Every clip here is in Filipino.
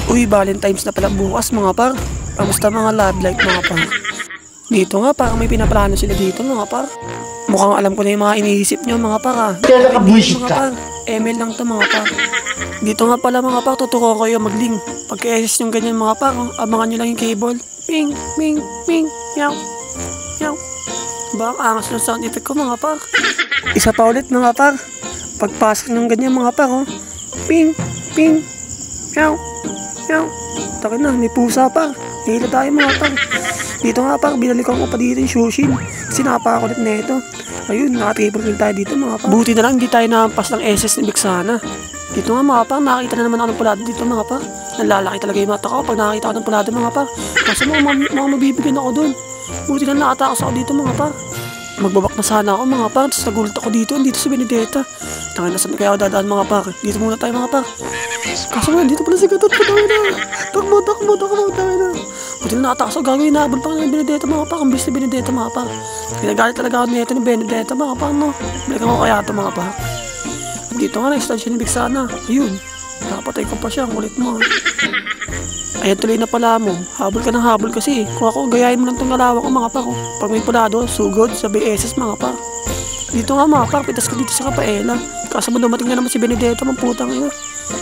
Uy, Valentine's na pala bukas mga par. Kamusta mga love life mga par? Dito nga parang may pinaplano sila dito mga par. Mukhang alam ko na yung mga iniisip nyo mga par ha. Kaya nakabuisit mga ka. par, email lang to mga par. Dito nga pala mga par, tuturuan ko kayo mag-link. Pagka-SS yung ganyan mga par, abangan nyo lang yung cable. Ping, ping, ping, yaw, yaw. Ba, ang angas ng sound effect ko mga par. Isa pa ulit mga par. Pagpasok ng ganyan mga par, oh. Ping, ping, yaw, yaw. Takin na, may pusa pa. Hila tayo mga par. Dito nga par, binalikan ko pa dito yung Shushin. Sinapa ako ulit na ito. Ayun, naka-triple kill tayo dito mga par. Buti na lang, hindi tayo nakampas ng SS ni Vexana. Dito nga mga par, nakakita na naman ako ng pulado dito mga par. Nalalaki talaga yung mata ko pag nakakita ko ng pulado mga par. Kaso mga mabibigyan ako dun. Buti na nakatakas ako dito mga par. Magbabak na sana ako mga par. Tapos nagulat ako dito sa Benedetta. Tangin na saan kaya ako dadaan mga par. Dito muna tayo mga par. Kaso nga, dito pala si Gatot. Patawin na. Takbo, tawin na. Buti na nakatakas ako. Gagawin na abon pa ng Benedetta mga par. Ang bilis ni Benedetta mga par. Pinagalit talaga ako nito ni Benedetta mga par, no. Balikan ko kaya ito mga par. At dito nga na-stand siya ni Vexana. Ayun. Nakapatay ko pa siya. Ang kulit mo. Ayan tuloy na pala mo. Habol ka ng habol kasi. Kung ako, gayahin mo lang itong alawa ko mga par. Pag may pulado, sugod sa BSS mga par. Dito nga mga par, pitas ko dito sa Kapaela. Kaso mo dumating na naman si Benedetta, mang putang ina.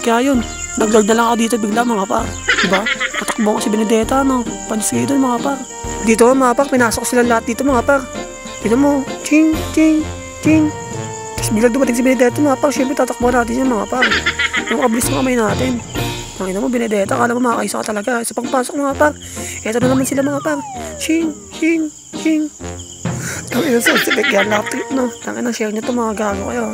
Kaya yun, nag-lord na lang ako dito bigla mga par. Diba? Tatakbo ko si Benedetta, no? Pansin doon mga par. Dito nga mga par, pinasok sila lahat dito mga par. Dito mo, ching, ching, ching. Tapos biglang dumating si Benedetta mga par. Siyempre tatakbo natin yan mga par. Yung kablis ng kamay natin. Nakita mo Benedetta, akala mo makakaisa ka talaga. Sa pagpasok mga par, eto na naman sila mga par. Ching, ching, ching. Tangin na sa sibig yan, lap trip no. Tangin na, share nyo to mga gago kayo.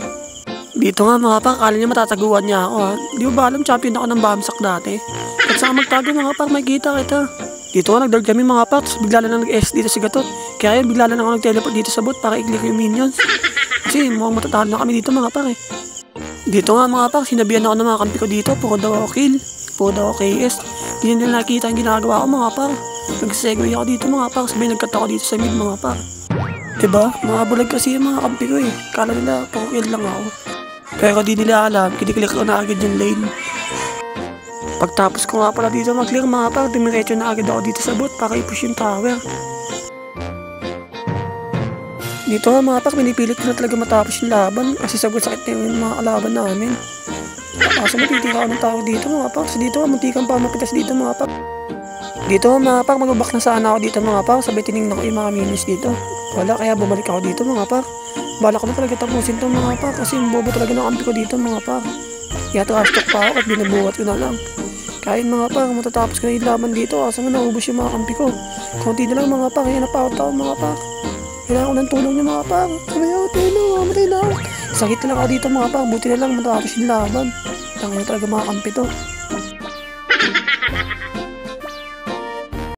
Dito nga mga par, kala niya matataguan niya ako ha. Di ba alam, champion ako ng bamsak dati. At saka magtago mga par, may kita kita. Dito nga nag-dart kami mga par, tapos bigla lang nag-S dito si Gatot. Kaya yun, bigla lang ako nag-teleport dito sa bot para i-clear yung minions. Kasi mukhang matatalo na kami dito mga par eh. Dito nga mga par, sinabihan ako ng mga kampi ko dito, puro daw ako kill, puro daw ako KS. Hindi nila nakita yung ginagawa ko mga par. Nag-segue ako dito mga par, sabi nagkat ako dito sa mid mga par. Diba? Mga bulag kasi yung mga kampi ko eh. Kala nila, puro kill lang ako. Pero di nila alam, kiniklik ko na agad yung lane. Pagtapos ko nga pala dito mag-clear mga par, dumiretso na agad ako dito sa bot para i-push yung tower. Dito nga mga par, pinipilit ko na talaga matapos yung laban kasi sagot sakit na yung mga kalaban namin. Kaso matitira ako ng tower dito mga par, kasi dito nga muntikan pa mapitas dito mga par. Dito nga mga par, magbabak na sana ako dito mga par, sabay tinignan ko yung mga minis dito. Wala, kaya bumalik ako dito mga par. Bala ko na talaga tapusin itong mga par kasi yung bobo talaga ng kampi ko dito mga par. Kaya trash talk pa ako at binabuhat ko na lang. Kaya mga par, matatapos ko na yung laban dito kasi nga naubos yung mga kampi ko. Konti na lang mga par, kaya napaot ako mga par. Kailangan ko ng tulong niyo mga par. Sabi ako, tulong, mamatay na ako. Sakit na lang ako dito mga par, buti na lang matapos yung laban. Tangin na talaga mga kampi to.